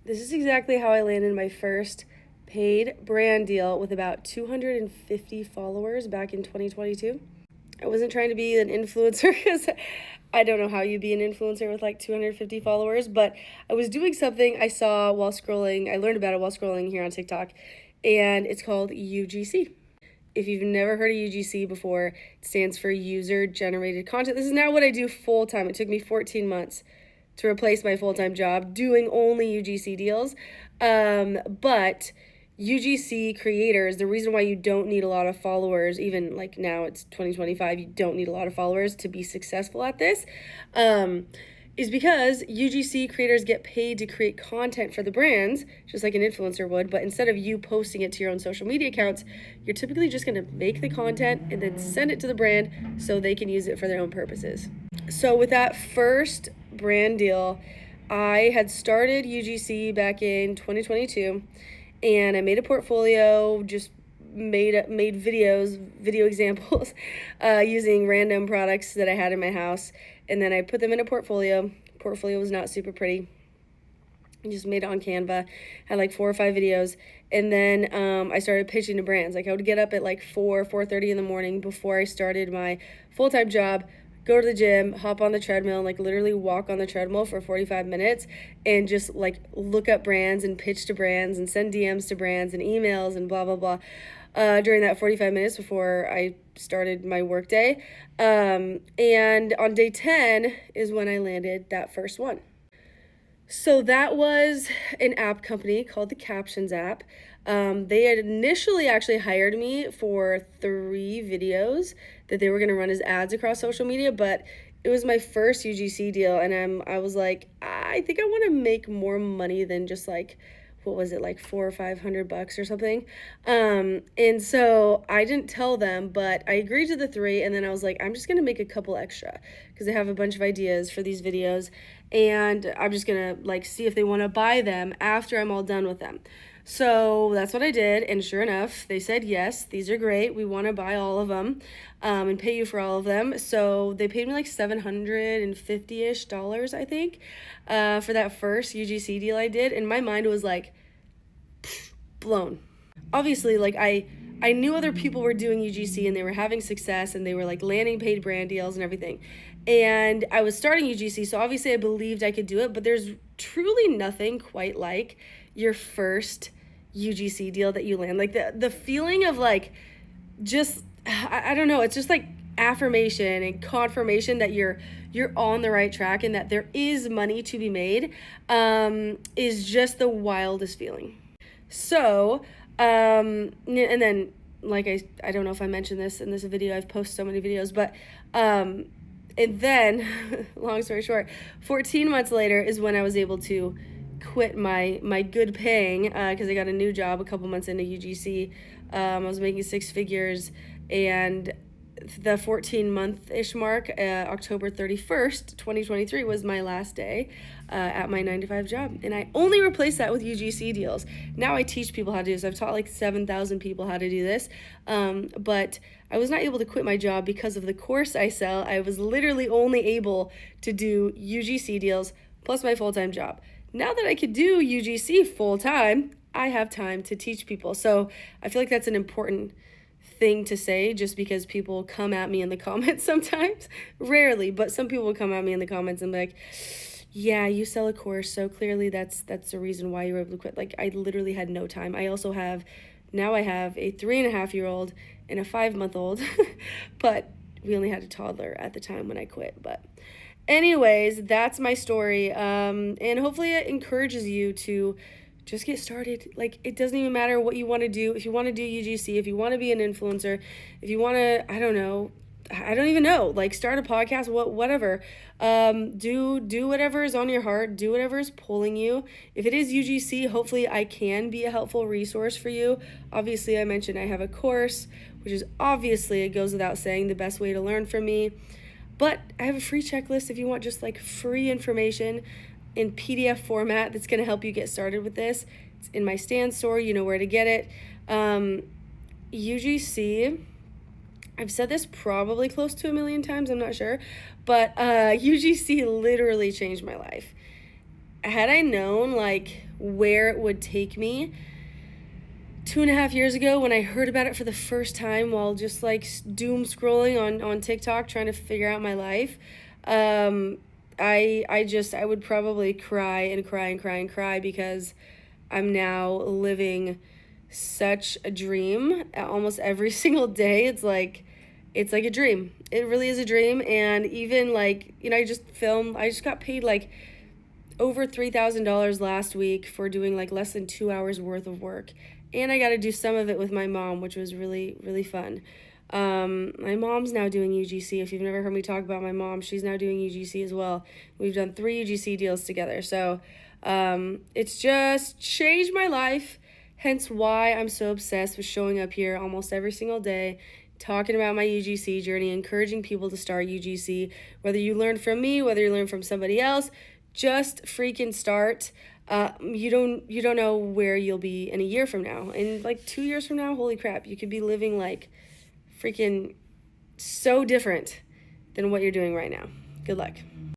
This is exactly how I landed my first paid brand deal with about 250 followers back in 2022. I wasn't trying to be an influencer because I don't know how you be an influencer with like 250 followers, but I was doing something I saw while scrolling. I learned about it while scrolling here on TikTok, and it's called UGC. If you've never heard of UGC before, it stands for user generated content. This is now what I do full time. It took me 14 months to replace my full time job doing only UGC deals. But UGC creators, the reason why you don't need a lot of followers, even like now it's 2025, you don't need a lot of followers to be successful at this, is because UGC creators get paid to create content for the brands, just like an influencer would, but instead of you posting it to your own social media accounts, you're typically just gonna make the content and then send it to the brand so they can use it for their own purposes. So with that first brand deal, I had started UGC back in 2022, and I made a portfolio, just made videos, video examples, using random products that I had in my house, and then I put them in a portfolio. Portfolio was not super pretty. I just made it on Canva, had like 4 or 5 videos, and then I started pitching to brands. Like I would get up at like 4:30 in the morning before I started my full-time job, go to the gym, hop on the treadmill, and like literally walk on the treadmill for 45 minutes and just like look up brands and pitch to brands and send DMs to brands and emails and blah, blah, blah. During that 45 minutes before I started my workday. And on day 10 is when I landed that first one. So that was an app company called the Captions app. They had initially actually hired me for 3 videos that they were going to run as ads across social media, but it was my first UGC deal, and I was like, I think I want to make more money than just like, what was it, like $400 or $500 or something. And so I didn't tell them, but I agreed to the 3, and then I was like, I'm just gonna make a couple extra because I have a bunch of ideas for these videos, and I'm just gonna like see if they want to buy them after I'm all done with them. So that's what I did, and sure enough, they said yes, these are great, we want to buy all of them, and pay you for all of them. So they paid me like $750-ish, I think, for that first UGC deal I did, and my mind was like blown. Obviously, like I knew other people were doing UGC and they were having success and they were like landing paid brand deals and everything. And I was starting UGC, so obviously I believed I could do it, but there's truly nothing quite like your first UGC deal that you land. Like the feeling of like just I don't know, it's just like affirmation and confirmation that you're on the right track and that there is money to be made, is just the wildest feeling. So, and then, like, I don't know if I mentioned this in this video, I've posted so many videos, but, and then, long story short, 14 months later is when I was able to quit my good paying, because I got a new job a couple months into UGC. I was making 6 figures, and the 14-month-ish mark, October 31st, 2023, was my last day at my 9-to-5 job. And I only replaced that with UGC deals. Now I teach people how to do this. I've taught like 7,000 people how to do this. But I was not able to quit my job because of the course I sell. I was literally only able to do UGC deals plus my full-time job. Now that I could do UGC full-time, I have time to teach people. So I feel like that's an important thing to say, just because people come at me in the comments sometimes. Rarely, but some people will come at me in the comments and be like, yeah, you sell a course, so clearly that's the reason why you were able to quit. Like, I literally had no time. I also have a 3.5-year-old and a 5-month-old, but we only had a toddler at the time when I quit. But anyways, that's my story, and hopefully it encourages you to just get started. Like, it doesn't even matter what you want to do. If you want to do UGC, if you want to be an influencer, if you want to, I don't even know, like start a podcast, whatever. Do whatever is on your heart. Do whatever is pulling you. If it is UGC, hopefully I can be a helpful resource for you. Obviously, I mentioned I have a course, which is obviously, it goes without saying, the best way to learn from me. But I have a free checklist if you want just like free information in PDF format that's going to help you get started with this. It's in my Stan store. You know where to get it. UGC, I've said this probably close to 1 million times, I'm not sure, but UGC literally changed my life. Had I known like where it would take me. 2.5 years ago, when I heard about it for the first time while just like doom scrolling on TikTok trying to figure out my life, I would probably cry and cry and cry and cry because I'm now living such a dream almost every single day. It's like a dream. It really is a dream. And even like, I just got paid like over $3,000 last week for doing like less than 2 hours worth of work. And I got to do some of it with my mom, which was really, really fun. My mom's now doing UGC. If you've never heard me talk about my mom, she's now doing UGC as well. We've done 3 UGC deals together. So it's just changed my life, hence why I'm so obsessed with showing up here almost every single day, talking about my UGC journey, encouraging people to start UGC. Whether you learn from me, whether you learn from somebody else, just freaking start. You don't know where you'll be in a year from now. And like 2 years from now, holy crap, you could be living like freaking so different than what you're doing right now. Good luck.